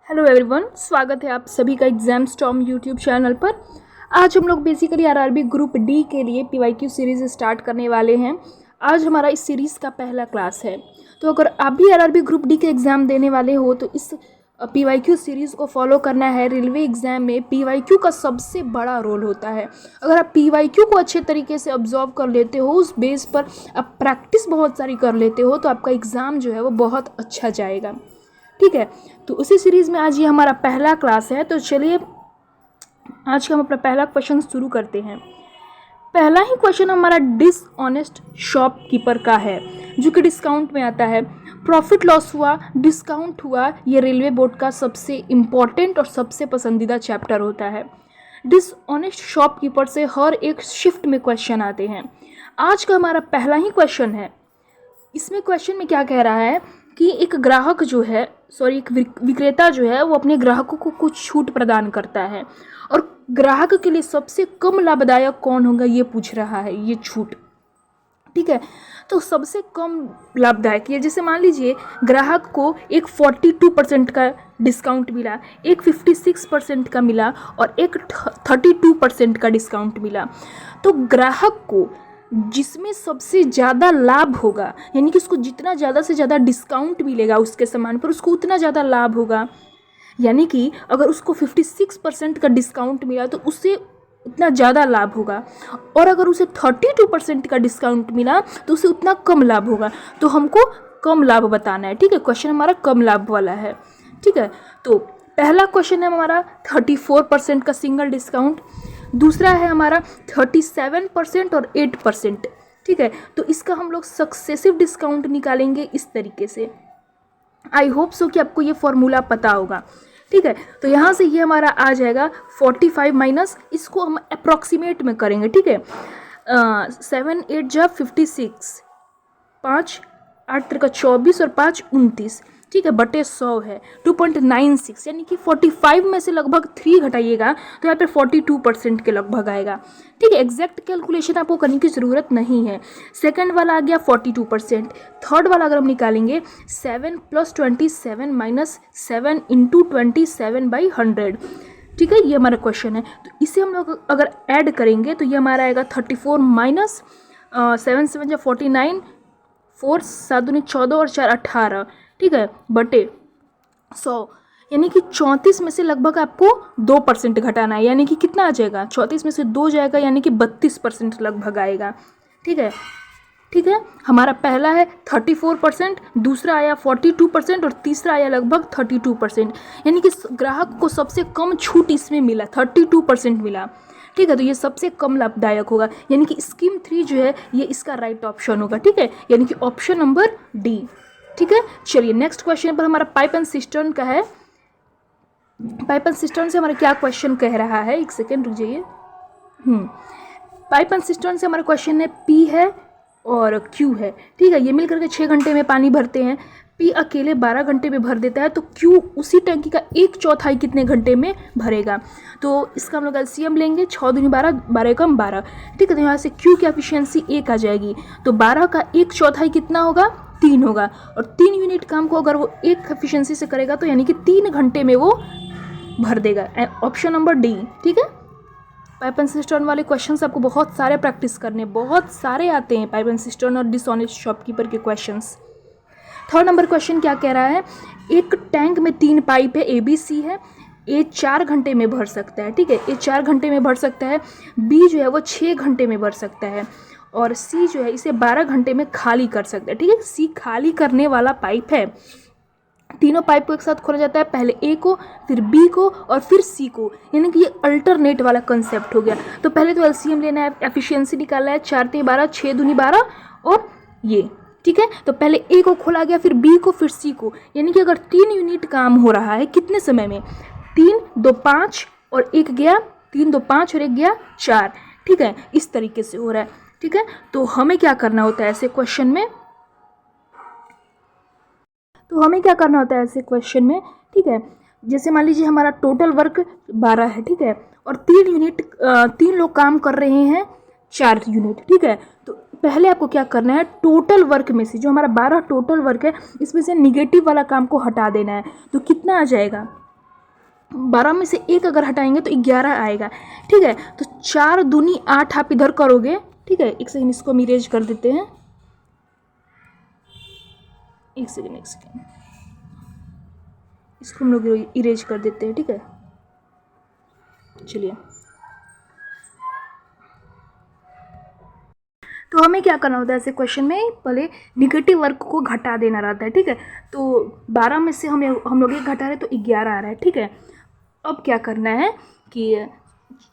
Hello everyone, स्वागत है आप सभी का एग्जाम स्टॉर्म यूट्यूब चैनल पर। आज हम लोग बेसिकली आरआरबी ग्रुप डी के लिए पीवाईक्यू सीरीज़ स्टार्ट करने वाले हैं। आज हमारा इस सीरीज़ का पहला क्लास है। तो अगर आप भी आरआरबी ग्रुप डी के एग्ज़ाम देने वाले हो तो इस पीवाईक्यू सीरीज़ को फॉलो करना है। रेलवे एग्ज़ाम में पीवाईक्यू का सबसे बड़ा रोल होता है। अगर आप पीवाईक्यू को अच्छे तरीके से ऑब्जर्व कर लेते हो, उस बेस पर आप प्रैक्टिस बहुत सारी कर लेते हो, तो आपका एग्ज़ाम जो है वो बहुत अच्छा जाएगा। ठीक है, तो उसी सीरीज़ में आज ये हमारा पहला क्लास है। तो चलिए आज का हम अपना पहला क्वेश्चन शुरू करते हैं। पहला ही क्वेश्चन हमारा डिसऑनेस्ट शॉपकीपर का है, जो कि डिस्काउंट में आता है। प्रॉफिट लॉस हुआ, डिस्काउंट हुआ, ये रेलवे बोर्ड का सबसे इम्पॉर्टेंट और सबसे पसंदीदा चैप्टर होता है। डिसऑनेस्ट शॉपकीपर से हर एक शिफ्ट में क्वेश्चन आते हैं। आज का हमारा पहला ही क्वेश्चन है। इसमें क्वेश्चन में क्या कह रहा है कि एक ग्राहक जो है एक विक्रेता जो है वो अपने ग्राहकों को कुछ छूट प्रदान करता है, और ग्राहक के लिए सबसे कम लाभदायक कौन होगा ये पूछ रहा है, ये छूट। ठीक है, तो सबसे कम लाभदायक ये, जैसे मान लीजिए ग्राहक को एक 42% का डिस्काउंट मिला, एक 56% का मिला और एक 32% का डिस्काउंट मिला। तो ग्राहक को जिसमें सबसे ज़्यादा लाभ होगा, यानी कि उसको जितना ज़्यादा से ज़्यादा डिस्काउंट मिलेगा उसके सामान पर, उसको उतना ज़्यादा लाभ होगा। यानी कि अगर उसको 56% का डिस्काउंट मिला तो उससे उतना ज़्यादा लाभ होगा, और अगर उसे 32% का डिस्काउंट मिला तो उसे उतना कम लाभ होगा। तो हमको कम लाभ बताना है। ठीक है, क्वेश्चन हमारा कम लाभ वाला है। ठीक है, तो पहला क्वेश्चन है हमारा 34% का सिंगल डिस्काउंट, दूसरा है हमारा 37% और 8%। ठीक है, तो इसका हम लोग सक्सेसिव डिस्काउंट निकालेंगे इस तरीके से। आई होप सो कि आपको ये फॉर्मूला पता होगा। ठीक है, तो यहाँ से ये हमारा आ जाएगा 45 माइनस, इसको हम अप्रॉक्सीमेट में करेंगे। ठीक है, 7 8 जा 56, 5 8 3 24 और 5 29। ठीक है, बटे 100 है 2.96, यानी कि 45 में से लगभग 3 घटाइएगा तो यहाँ पे 42% के लगभग आएगा। ठीक है, एग्जैक्ट कैलकुलेशन आपको करने की ज़रूरत नहीं है। सेकंड वाला आ गया 42%। थर्ड वाला अगर हम निकालेंगे 7 + 27 माइनस 7 × 27/100। ठीक है, ये हमारा क्वेश्चन है। तो इसे हम लोग अगर ऐड करेंगे तो ये हमारा आएगा 34 माइनस 7 7 49, 4 7 दूनी 14 और 4 18। ठीक है, बटे 100, यानी कि 34 में से लगभग आपको 2% घटाना है। यानी कि कितना आ जाएगा, 34 में से 2 जाएगा, यानी कि 32% लगभग आएगा। ठीक है, ठीक है, हमारा पहला है 34%, दूसरा आया 42% और तीसरा आया लगभग 32%। यानी कि ग्राहक को सबसे कम छूट इसमें मिला, 32% मिला। ठीक है, तो ये सबसे कम लाभदायक होगा, यानी कि स्कीम 3 जो है ये इसका राइट ऑप्शन होगा। ठीक है, यानी कि ऑप्शन नंबर डी। ठीक है, चलिए नेक्स्ट क्वेश्चन पर हमारा पाइप एंड सिस्टर्न का है। पाइप एंड सिस्टर्न से हमारा क्या क्वेश्चन कह रहा है, एक सेकेंड रुक जाइए। पाइप एंड सिस्टर्न से हमारा क्वेश्चन है पी है और क्यू है। ठीक है, ये मिलकर के 6 घंटे में पानी भरते हैं। पी अकेले 12 घंटे में भर देता है, तो क्यू उसी टंकी का 1/4 कितने घंटे में भरेगा। तो इसका हम लोग एलसीएम लेंगे, 6 दूनी 12, 12 कम 12। ठीक है, तो यहाँ से क्यू की एफिशिएंसी 1 आ जाएगी, तो 12 का 1/4 कितना होगा, 3 होगा। और 3 यूनिट काम को अगर वो 1 एफिशिएंसी से करेगा तो यानी कि 3 घंटे में वो भर देगा। Option number D. ठीक है, पाइप एंड सिस्टर्न वाले क्वेश्चंस आपको बहुत सारे प्रैक्टिस करने, बहुत सारे आते हैं पाइप एंड सिस्टर्न और डिसऑनेस्ट शॉपकीपर के क्वेश्चंस। थर्ड नंबर क्वेश्चन क्या कह रहा है, एक टैंक में 3 पाइप है, ए बी सी है। ए 4 घंटे में भर सकता है। ठीक है, ए 4 घंटे में भर सकता है। बी जो है वो 6 घंटे में भर सकता है, और सी जो है इसे 12 घंटे में खाली कर सकता है। ठीक है, सी खाली करने वाला पाइप है। तीनों पाइप को एक साथ खोला जाता है, पहले ए को, फिर बी को और फिर सी को, यानी कि ये अल्टरनेट वाला कंसेप्ट हो गया। तो पहले तो एलसीएम लेना है, एफिशिएंसी निकालना है, 4 3 12, 6 दूनी 12 और ये। ठीक है, तो पहले ए को खोला गया, फिर बी को, फिर सी को, यानी कि अगर 3 यूनिट काम हो रहा है कितने समय में, 3 2 5 और 1 गया, 3 2 5 और 1 गया 4। ठीक है, इस तरीके से हो रहा है। ठीक है, तो हमें क्या करना होता है ऐसे क्वेश्चन में, ठीक है, जैसे मान लीजिए हमारा टोटल वर्क 12 है। ठीक है, और 3 लोग काम कर रहे हैं 4 यूनिट। ठीक है, तो पहले आपको क्या करना है, टोटल वर्क में से जो हमारा 12 टोटल वर्क है इसमें से निगेटिव वाला काम को हटा देना है। तो कितना आ जाएगा, 12 में से 1 अगर हटाएंगे तो 11 आएगा। ठीक है, तो 4 दूनी 8 आप इधर करोगे। ठीक है, एक सेकेंड, इसको हम इरेज कर देते हैं। एक सेकेंड, इसको हम लोग इरेज कर देते हैं। ठीक है, चलिए, तो हमें क्या करना होता है ऐसे क्वेश्चन में, पहले निगेटिव वर्क को घटा देना रहता है। ठीक है, तो 12 में से हम लोग 1 घटा रहे तो 11 आ रहा है। ठीक है, अब क्या करना है कि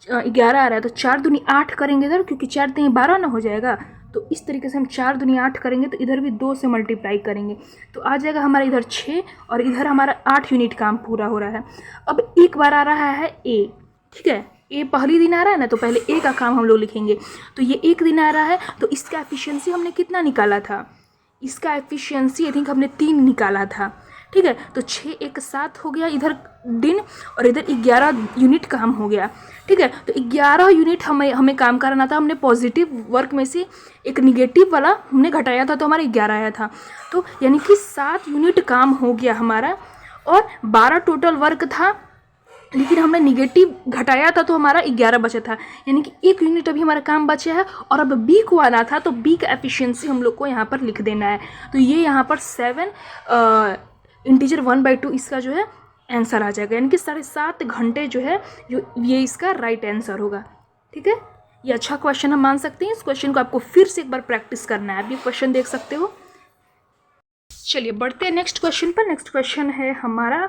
11 आ रहा है तो 4 दूनी 8 करेंगे इधर, क्योंकि 4 दूनी 12 ना हो जाएगा। तो इस तरीके से हम 4 दूनी 8 करेंगे तो इधर भी 2 से मल्टीप्लाई करेंगे तो आ जाएगा हमारा इधर 6 और इधर हमारा 8 यूनिट काम पूरा हो रहा है। अब एक बार आ रहा है ए। ठीक है, ए पहली दिन आ रहा है ना, तो पहले ए का काम हम लोग लिखेंगे। तो ये 1 दिन आ रहा है, तो इसका एफिशिएंसी हमने कितना निकाला था? इसका एफिशिएंसी आई थिंक हमने 3 निकाला था। ठीक है, तो 6 1 7 हो गया इधर दिन, और इधर 11 यूनिट काम हो गया। ठीक है, तो 11 यूनिट हमें काम करना था। हमने पॉजिटिव वर्क में से एक निगेटिव वाला हमने घटाया था, तो हमारा 11 आया था। तो यानी कि 7 यूनिट काम हो गया हमारा, और 12 टोटल वर्क था, लेकिन हमने निगेटिव घटाया था तो हमारा 11 बचा था। यानी कि 1 यूनिट अभी हमारा काम बचा है। और अब बी को आना था, तो बी का एफिशिएंसी हम लोग को यहाँ पर लिख देना है। तो ये यहाँ पर 7 इंटीजर 1/2 इसका जो है आंसर आ जाएगा। यानी कि 7.5 घंटे जो है ये इसका राइट आंसर होगा। ठीक है, ये अच्छा क्वेश्चन हम मान सकते हैं। इस क्वेश्चन को आपको फिर से एक बार प्रैक्टिस करना है। आप ये क्वेश्चन देख सकते हो। चलिए बढ़ते हैं नेक्स्ट क्वेश्चन पर। नेक्स्ट क्वेश्चन है हमारा,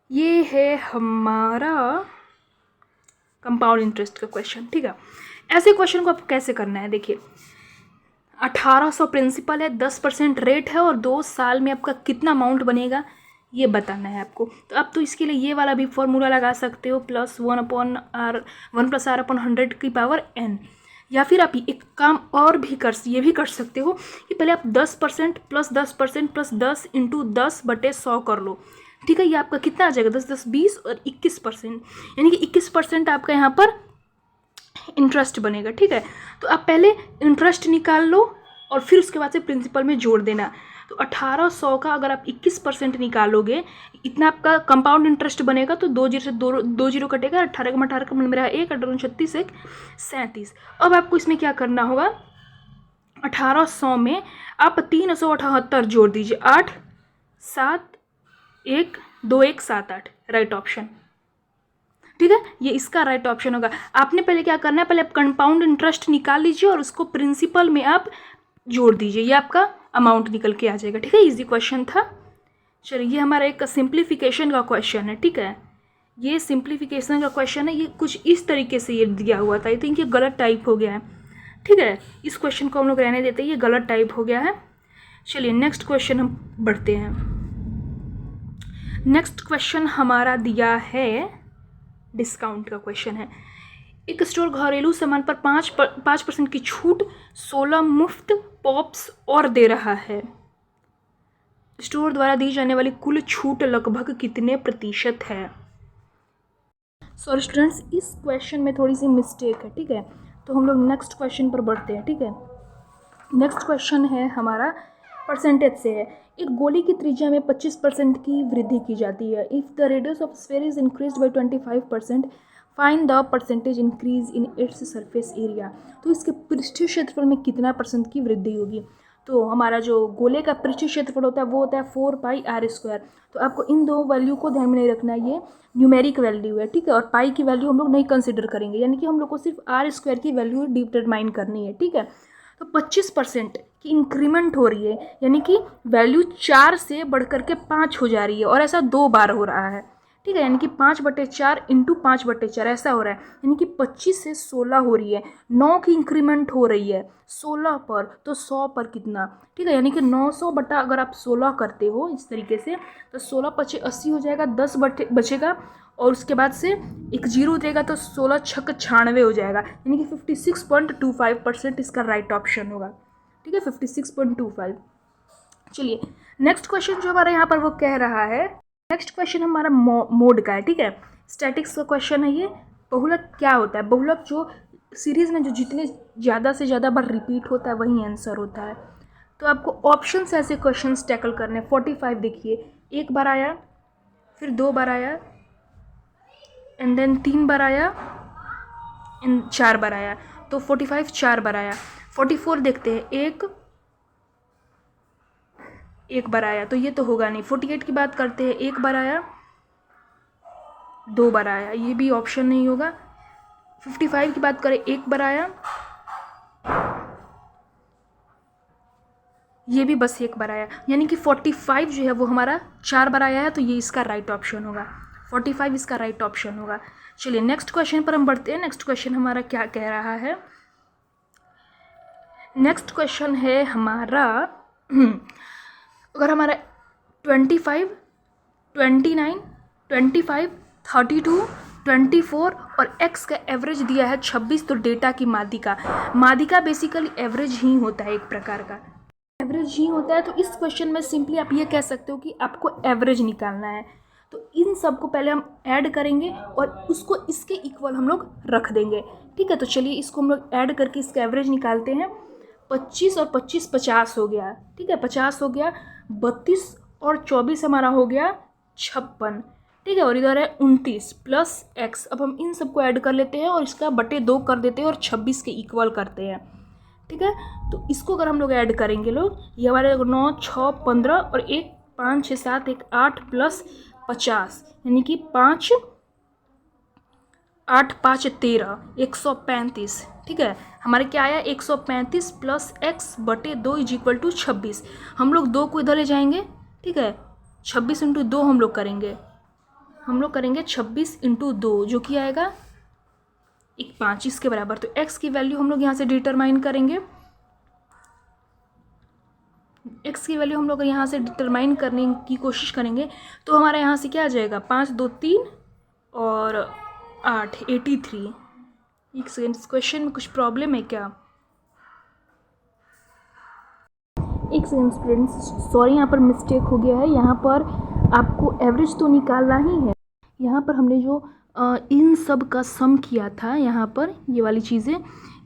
ये है हमारा कंपाउंड इंटरेस्ट का क्वेश्चन। ठीक है, ऐसे क्वेश्चन को आपको कैसे करना है, देखिए 1800 प्रिंसिपल है, 10% रेट है, और 2 साल में आपका कितना अमाउंट बनेगा ये बताना है आपको। तो आप तो इसके लिए ये वाला भी फॉर्मूला लगा सकते हो, +1/r 1+r/100 की पावर n। या फिर आप एक काम और भी ये भी कर सकते हो कि पहले आप 10% + 10% + 10 × 10/100 कर लो। ठीक है, ये आपका कितना आ जाएगा, 10 10 20 और 21%, यानी कि 21% आपका यहाँ पर इंटरेस्ट बनेगा। ठीक है, तो आप पहले इंटरेस्ट निकाल लो और फिर उसके बाद से प्रिंसिपल में जोड़ देना। तो 1800 का अगर आप 21% निकालोगे, इतना आपका कंपाउंड इंटरेस्ट बनेगा। तो 2 जीरो से 2 जीरो कटेगा, 18 का 18 का मेरा 1 18 36 1 37। अब आपको इसमें क्या करना होगा, 1800 में आप 378 जोड़ दीजिए, 8 7 1 2 1 7 8, राइट ऑप्शन। ठीक है, ये इसका राइट ऑप्शन होगा। आपने पहले क्या करना है, पहले आप कंपाउंड इंटरेस्ट निकाल लीजिए और उसको प्रिंसिपल में आप जोड़ दीजिए, ये आपका अमाउंट निकल के आ जाएगा। ठीक है, इजी क्वेश्चन था। चलिए, ये हमारा एक सिंप्लीफिकेशन का क्वेश्चन है। ठीक है, ये सिंप्लीफिकेशन का क्वेश्चन है। ये कुछ इस तरीके से ये दिया हुआ था। आई थिंक ये गलत टाइप हो गया है। ठीक है, इस क्वेश्चन को हम लोग रहने देते हैं, ये गलत टाइप हो गया है। चलिए नेक्स्ट क्वेश्चन हम बढ़ते हैं। नेक्स्ट क्वेश्चन हमारा दिया है, डिस्काउंट का क्वेश्चन है। एक स्टोर घरेलू सामान पर 5% की छूट, 16 मुफ्त पॉप्स और दे रहा है। स्टोर द्वारा दी जाने वाली कुल छूट लगभग कितने प्रतिशत है? सॉरी स्टूडेंट्स, इस क्वेश्चन में थोड़ी सी मिस्टेक है। ठीक है, तो हम लोग नेक्स्ट क्वेश्चन पर बढ़ते हैं। ठीक है, नेक्स्ट क्वेश्चन है हमारा परसेंटेज से है। एक गोली की त्रिज्या में 25% की वृद्धि की जाती है। If the radius of sphere is increase by 25%, find the percentage increase in its surface area. तो इसके पृष्ठीय क्षेत्रफल में कितना % की वृद्धि होगी? तो हमारा जो गोले का पृष्ठीय क्षेत्रफल होता है वो होता है 4πr²। तो आपको इन दो वैल्यू को ध्यान में नहीं रखना है, ये न्यूमेरिक वैल्यू है। ठीक है, और पाई की वैल्यू हम लोग नहीं कंसिडर करेंगे, यानी कि हम लोग को सिर्फ r² की वैल्यू डिटरमाइन करनी है। ठीक है, तो 25% की इंक्रीमेंट हो रही है, यानी कि वैल्यू 4 से बढ़ करके 5 हो जा रही है, और ऐसा 2 बार हो रहा है। ठीक है, यानी कि 5/4 × 5/4 ऐसा हो रहा है, यानी कि 25 से 16 हो रही है। 9 की इंक्रीमेंट हो रही है 16 पर, तो 100 पर कितना? ठीक है, यानी कि 900 बटा अगर आप 16 करते हो इस तरीके से, तो 16 × 5 80 हो जाएगा, 10 बचेगा, और उसके बाद से एक जीरो देगा तो 16 छक 96 हो जाएगा, यानी कि 56.25% इसका राइट ऑप्शन होगा। ठीक है, 56.25। चलिए नेक्स्ट क्वेश्चन जो हमारा यहाँ पर वो कह रहा है, नेक्स्ट क्वेश्चन हमारा मोड का है। ठीक है, स्टैटिक्स का क्वेश्चन है ये। बहुलक क्या होता है? बहुलक जो सीरीज़ में जो जितने ज़्यादा से ज़्यादा बार रिपीट होता है वही आंसर होता है। तो आपको ऑप्शन से ऐसे क्वेश्चन टैकल करने। 45 देखिए, एक बार आया, फिर 2 बार आया, एंड देन 3 बार आया, एंड 4 बार आया। तो 45 4 बार आया। 44 देखते हैं, एक बार आया, तो ये तो होगा नहीं। 48 की बात करते हैं, 1 बार आया, 2 बार आया, ये भी ऑप्शन नहीं होगा। 55 की बात करें, 1 बार आया, ये भी बस 1 बार आया, यानी कि 45 जो है वो हमारा 4 बार आया है, तो ये इसका राइट ऑप्शन होगा। 45 इसका राइट ऑप्शन होगा। चलिए नेक्स्ट क्वेश्चन पर हम बढ़ते हैं। नेक्स्ट क्वेश्चन हमारा क्या कह रहा है? नेक्स्ट क्वेश्चन है हमारा अगर हमारा 25, 29, 25, 32, 24 और x का एवरेज दिया है 26, तो डेटा की माध्यिका बेसिकली एवरेज ही होता है, एक प्रकार का एवरेज ही होता है। तो इस क्वेश्चन में सिंपली आप ये कह सकते हो कि आपको एवरेज निकालना है। तो इन सब को पहले हम ऐड करेंगे और उसको इसके इक्वल हम लोग रख देंगे, ठीक है। तो चलिए इसको हम लोग ऐड करके इसका एवरेज निकालते हैं। 25 और 25 50 हो गया, ठीक है, 50 हो गया। 32 और 24 हमारा हो गया 56, ठीक है। और इधर है 29 प्लस x। अब हम इन सबको ऐड कर लेते हैं और इसका बटे 2 कर देते हैं और 26 के इक्वल करते हैं, ठीक है। तो इसको अगर हम लोग ऐड करेंगे लोग, ये हमारे 9 6 15 और 1 5 6 7 1 8 प्लस 50, यानी कि 5 8 5 13 135, ठीक है। हमारे क्या आया 135 प्लस x बटे 2 इज इक्वल टू 26। हम लोग 2 को इधर ले जाएंगे, ठीक है। 26 इंटू 2 हम लोग करेंगे 26 इंटू 2, जो कि आएगा 5 इसके बराबर। तो x की वैल्यू हम लोग यहाँ से डिटरमाइन करेंगे। x की वैल्यू हम लोग यहाँ से डिटरमाइन करने की कोशिश करेंगे, तो हमारा यहाँ से क्या आ जाएगा 5 2 3 और 8 83। एक सेकेंड, इस क्वेश्चन में कुछ प्रॉब्लम है क्या? एक सेकेंड स्टूडेंट्स, सॉरी, यहाँ पर मिस्टेक हो गया है। यहाँ पर आपको एवरेज तो निकालना ही है। यहाँ पर हमने जो इन सब का सम किया था, यहाँ पर ये वाली चीज़ें,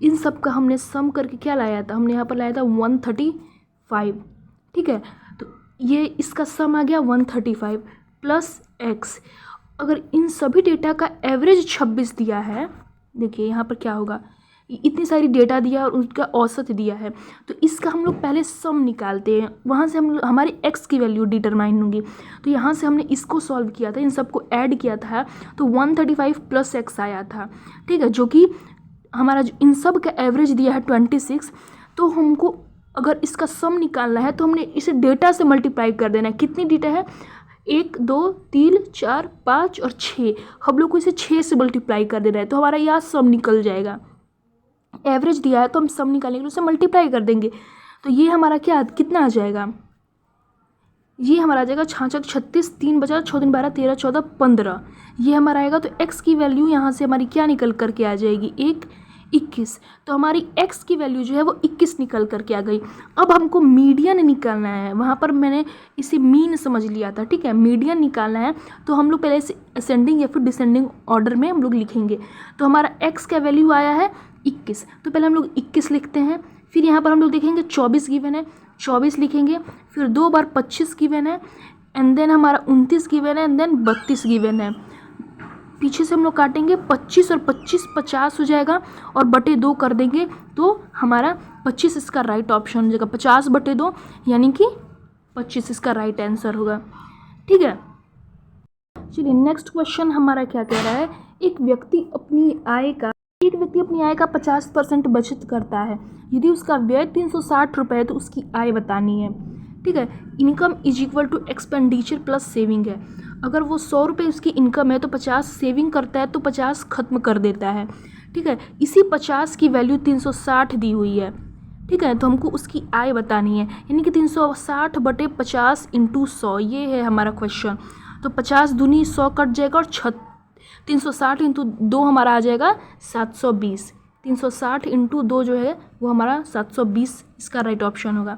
इन सब का हमने सम करके क्या लाया था? हमने यहाँ पर लाया था 135, ठीक है। तो ये इसका सम आ गया 135 प्लस x। अगर इन सभी डेटा का एवरेज 26 दिया है, देखिए यहाँ पर क्या होगा, इतनी सारी डेटा दिया और उसका औसत दिया है, तो इसका हम लोग पहले सम निकालते हैं। वहाँ से हम हमारी x की वैल्यू डिटरमाइन होंगी। तो यहाँ से हमने इसको सॉल्व किया था, इन सबको ऐड किया था, तो 135 प्लस x आया था, ठीक है, जो कि हमारा जो इन सब का एवरेज दिया है 26। तो हमको अगर इसका सम निकालना है तो हमने इसे डेटा से मल्टीप्लाई कर देना है। कितनी डेटा है? 1 2 3 4 5 और 6, हम लोग को इसे 6 से मल्टीप्लाई कर देना है, तो हमारा यहाँ सम निकल जाएगा। एवरेज दिया है तो हम सम निकालेंगे तो उसे मल्टीप्लाई कर देंगे, तो ये हमारा क्या कितना आ जाएगा? ये हमारा आ जाएगा 66 36 3 बचा 6 3 12 13 14 15, ये हमारा आएगा। तो x की वैल्यू यहाँ से हमारी क्या निकल करके आ जाएगी? 21। तो हमारी x की वैल्यू जो है वो 21 निकल करके आ गई। अब हमको मीडियन निकालना है। वहाँ पर मैंने इसे मीन समझ लिया था, ठीक है। मीडियन निकालना है तो हम लोग पहले इसे असेंडिंग या फिर डिसेंडिंग ऑर्डर में हम लोग लिखेंगे। तो हमारा x का वैल्यू आया है 21, तो पहले हम लोग 21 लिखते हैं। फिर यहाँ पर हम लोग देखेंगे 24 गिवन है, 24 लिखेंगे। फिर 2 बार 25 गिवन है, एंड देन हमारा 29 गिवन है, एंड देन 32 गिवन है। पीछे से हम लोग काटेंगे 25 और 25 50 हो जाएगा और बटे 2 कर देंगे, तो हमारा 25 इसका राइट ऑप्शन हो जाएगा। 50 बटे 2 यानी कि 25 इसका राइट आंसर होगा, ठीक है। चलिए नेक्स्ट क्वेश्चन हमारा क्या कह रहा है? एक व्यक्ति अपनी आय का 50% बचत करता है। यदि उसका व्यय 360 रुपये है तो उसकी आय बतानी है, ठीक है। Income is equal to expenditure plus saving है। अगर वो 100 रुपये उसकी इनकम है तो 50 सेविंग करता है तो 50 खत्म कर देता है, ठीक है। इसी 50 की वैल्यू 360 दी हुई है, ठीक है। तो हमको उसकी आय बतानी है, यानी कि 360 बटे 50 इंटू 100, ये है हमारा क्वेश्चन। तो 50 दूनी 100 कट जाएगा और 360 इंटू 2 हमारा आ जाएगा 720। 360 इंटू 2 जो है वो हमारा 720 इसका राइट ऑप्शन होगा,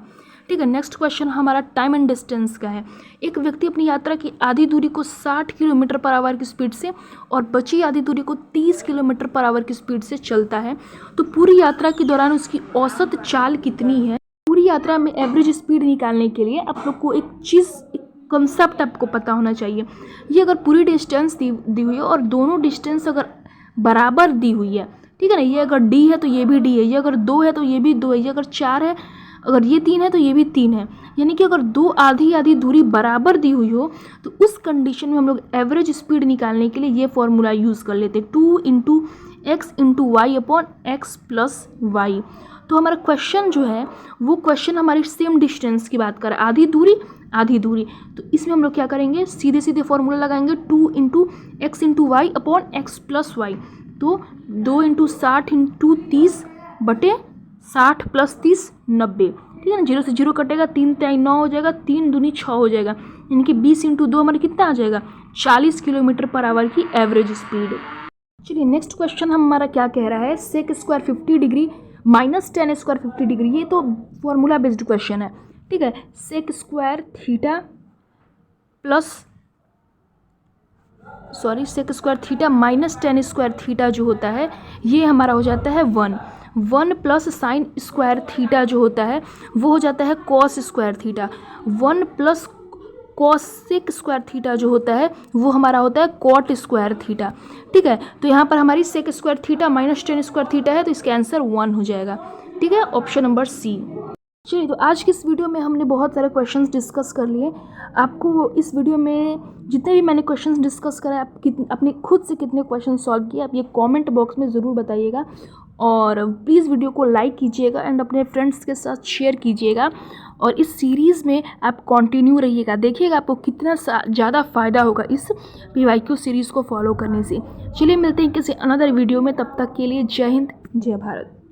ठीक है। नेक्स्ट क्वेश्चन हमारा टाइम एंड डिस्टेंस का है। एक व्यक्ति अपनी यात्रा की आधी दूरी को 60 किलोमीटर पर आवर की स्पीड से और बची आधी दूरी को 30 किलोमीटर पर आवर की स्पीड से चलता है, तो पूरी यात्रा के दौरान उसकी औसत चाल कितनी है? पूरी यात्रा में एवरेज स्पीड निकालने के लिए आप लोग को एक कंसेप्ट आपको पता होना चाहिए। ये अगर पूरी डिस्टेंस दी हुई है और दोनों डिस्टेंस अगर बराबर दी हुई है, ठीक है ना, ये अगर d है तो ये भी d है, ये अगर 2 है तो ये भी 2 है, ये अगर 4 है, अगर ये 3 है तो ये भी 3 है, यानी कि अगर दो आधी आधी दूरी बराबर दी हुई हो तो उस कंडीशन में हम लोग एवरेज स्पीड निकालने के लिए ये फॉर्मूला यूज़ कर लेते हैं, 2 into x into y upon x plus y. तो हमारा क्वेश्चन जो है वो क्वेश्चन हमारी सेम डिस्टेंस की बात कर रहा है, आधी दूरी, तो इसमें हम लोग क्या करेंगे, सीधे सीधे फॉर्मूला लगाएंगे, 2 into x into y upon x plus y. तो 2 इंटू 60 इंटू 30 बटे 60 प्लस 30 90, ठीक है ना, 0 से 0 कटेगा, 3 3 9 हो जाएगा, 3 दूनी 6 हो जाएगा, यानी कि 20 इंटू 2 हमारा कितना आ जाएगा, 40 किलोमीटर पर आवर की एवरेज स्पीड। चलिए नेक्स्ट क्वेश्चन हमारा क्या कह रहा है, sec square 50 degree minus tan square 50 degree, ये तो फॉर्मूला बेस्ड क्वेश्चन है, ठीक है। Sec square theta minus tan square theta जो होता है ये हमारा हो जाता है 1 प्लस साइन स्क्वायर थीटा जो होता है वो हो जाता है cos square theta, 1 plus cosec square theta जो होता है वो हमारा होता है कॉट स्क्वायर थीटा, ठीक है। तो यहाँ पर हमारी sec square theta minus tan square theta है, तो इसका आंसर 1 हो जाएगा, ठीक है, ऑप्शन नंबर सी। चलिए, तो आज की इस वीडियो में हमने बहुत सारे क्वेश्चंस डिस्कस कर लिए। आपको इस वीडियो में जितने भी मैंने क्वेश्चंस डिस्कस करा, आप अपने खुद से कितने क्वेश्चन सॉल्व किए आप ये कमेंट बॉक्स में ज़रूर बताइएगा, और प्लीज़ वीडियो को लाइक कीजिएगा एंड अपने फ्रेंड्स के साथ शेयर कीजिएगा, और इस सीरीज़ में आप कंटिन्यू रहिएगा, देखिएगा आपको कितना ज़्यादा फ़ायदा होगा इस PYQ सीरीज़ को फॉलो करने से। चलिए मिलते हैं किसी अनदर वीडियो में, तब तक के लिए जय हिंद जय भारत।